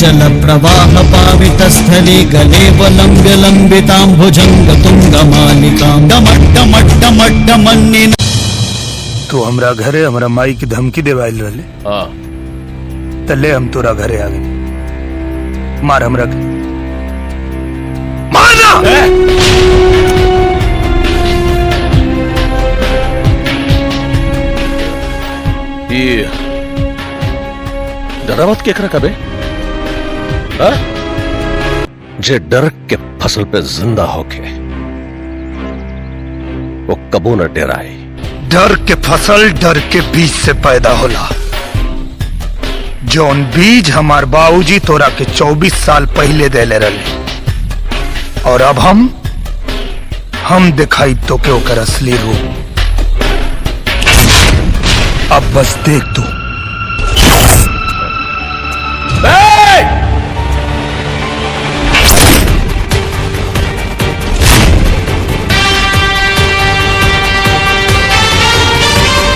जल प्रवाह पावित स्थले गले वलंब्य लंबितांभुजंग तुंग मालिकां डमड्डमड्डमड्डमन्निन। तू हमरा घरे हमरा माई की धमकी देवाइल रहले। हाँ तले हम तोरा घरे आ गए। मार हमरा के मारना। ये डरावत केकरा कबे हाँ? जे डर के फसल पे जिंदा होके वो कबू न डराए। डर के फसल डर के बीज से पैदा होला। जौन बीज हमार बाबूजी तोरा के 24 साल पहले देले रहे और अब हम दिखाई तो के ओकर असली रूप। अब बस देख तू